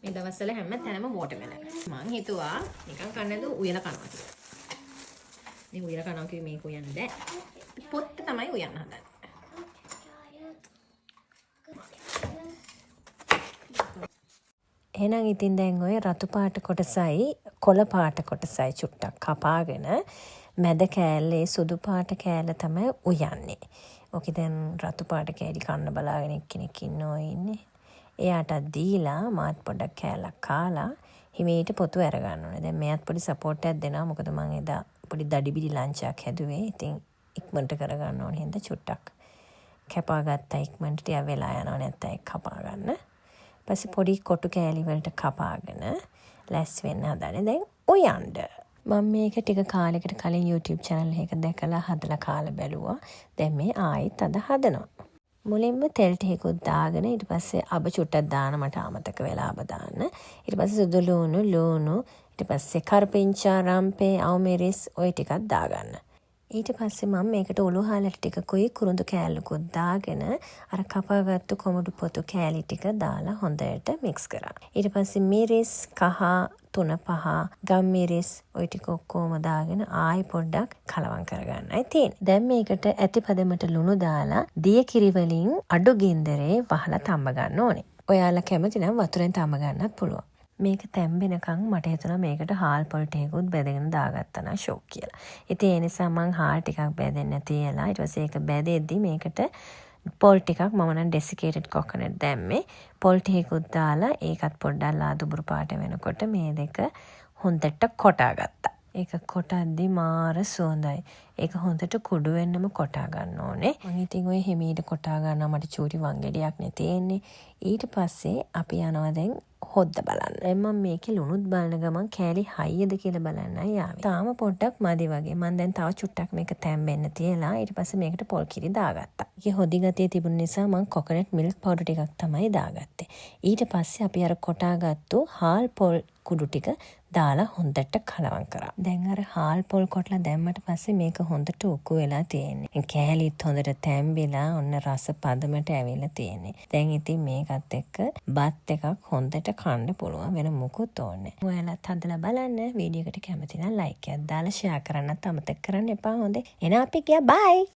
මේ දවස්වල හැම තැනම වෝටර්මෙලන්. මං හිතුවා නිකන් කන්නද උයලා කනවා කියලා. මේ උයලා කනවා කිව්වේ මේක උයන්න බෑ. පොත්ත තමයි උයන්න හදන්නේ. එහෙනම් ඉතින් දැන් ඔය රතු පාට කොටසයි කොළ පාට කොටසයි චුට්ටක් කපාගෙන මැද කෑල්ලේ සුදු පාට කෑල්ල තමයි උයන්නේ. ඕකේ දැන් රතු පාට කෑලි කන්න බලාගෙන එක්කෙනෙක් ඉන්නෝ ඉන්නේ. එයාට දීලා මාත් පොඩ්ඩක් කෑල්ලක් කාලා හිමීට පොතු අරගන්න ඕනේ. දැන් මෙයාත් පොඩි සපෝට් එකක් දෙනවා. මොකද මම එදා පොඩි දඩිබිඩි ලන්ච් එකක් හැදුවේ. ඉතින් ඉක්මනට කරගන්න ඕනේ හින්දා චුට්ටක් කැපා ගත්තා. ඉක්මනට ටික වෙලා යනවා නැත්නම් ඒක කපා ගන්න. පස්සේ පොඩි කොටු කෑලි වලට කපාගෙන ලැස් වෙන්න හදන්නේ. දැන් උයන්න. මම මේක ටික කාලෙකට කලින් YouTube channel එකක දැකලා හදලා කාලා බැලුවා. දැන් මේ ආයෙත් අද හදනවා. මුලින්ම තෙල් ටිකකුත් දාගෙන ඊට පස්සේ අබ චුට්ටක් දාන මට අමතක වෙලා අබ දාන්න. ඊට පස්සේ සුදු ලුණු ඊට පස්සේ කරපිංචා රම්පේ අවමිරිස් ඔය ටිකක් දාගන්න. ඊට පස්සේ මම මේකට ඔලු හාලට ටිකකුයි කුරුඳු කෑල්ලකුත් දාගෙන අර කපාගත්තු කොමඩු පොතු කෑලි ටික දාලා හොඳට මික්ස් කරා. ඊට පස්සේ මිරිස් කහ 3-5 ගම් මිරිස් ඔය ටික ඔක්කොම දාගෙන ආයි පොඩ්ඩක් කලවම් කරගන්නයි තියෙන්නේ. දැන් මේකට ඇතිපදමට ලුණු දාලා දිය කිරි වලින් අඩු ගින්දරේ වහලා තඹ ගන්න ඕනේ. ඔයාලා කැමති නම් වතුරෙන් තඹ ගන්නත් පුළුවන්. මේක තැම්බෙනකන් මට හිතුණා මේකට හාල් පොල් ටිකකුත් බෙදගෙන දාගත්තා නම් ෂොක් කියලා. ඉතින් ඒ නිසා මං හාල් ටිකක් බෙදෙන්න තියලා ඊට පස්සේ ඒක බෙදෙද්දි මේකට පොල් ටිකක් මම නම් ඩෙසිකේටඩ් කොකනට් දැම්මේ. පොල් ටිකකුත් දාලා ඒකත් පොඩ්ඩක් ලාදුබුරු පාට වෙනකොට මේ දෙක හොඳට කොටා ගත්තා. ඒක කොටද්දි මාර සුවඳයි. ඒක හොඳට කුඩු වෙන්නම කොටා ගන්න ඕනේ. මම ඉතින් ඔය හිමීට කොටා ගන්නවා මට චූටි වංගෙඩියක් නේ තියෙන්නේ. ඊට පස්සේ අපි යනවා දැන් හොද්ද බලන්න. දැන් මම මේකේ ලුණුත් බලන ගමන් කෑලි හයියද කියලා බලන්නයි ආවේ. තාම පොඩ්ඩක් මදි වගේ. මම දැන් තව චුට්ටක් මේක තැම්බෙන්න තියලා ඊට පස්සේ මේකට පොල් කිරි දාගත්තා. ඒකේ හොදි ගතිය තිබුණ නිසා මම කොකනට් මිල්ක් පවුඩර් ටිකක් තමයි දාගත්තේ. ඊට පස්සේ අපි අර කොටාගත්තු හාල් පොල් කුඩු ටික දාලා හොඳට කලවම් කරා. දැන් අර හාල් පොල් කොටලා දැම්මට පස්සේ මේක හොඳට උකු වෙලා තියෙන්නේ. කෑලිත් හොඳට තැම්බිලා ඔන්න රස පදමට ඇවිල්ලා තියෙන්නේ. දැන් ඉතින් මේකත් එක්ක බත් එකක් හොඳට කන්න පුළුවන් වෙන මොකුත් ඕනේ. ඔයාලත් හදලා බලන්න. වීඩියෝ එකට කැමති නම් ලයික් එකක් දාලා ෂෙයා කරන්නත් අමතක කරන්න එපා. හොඳේ. එහෙනම් අපි ගියා බයි.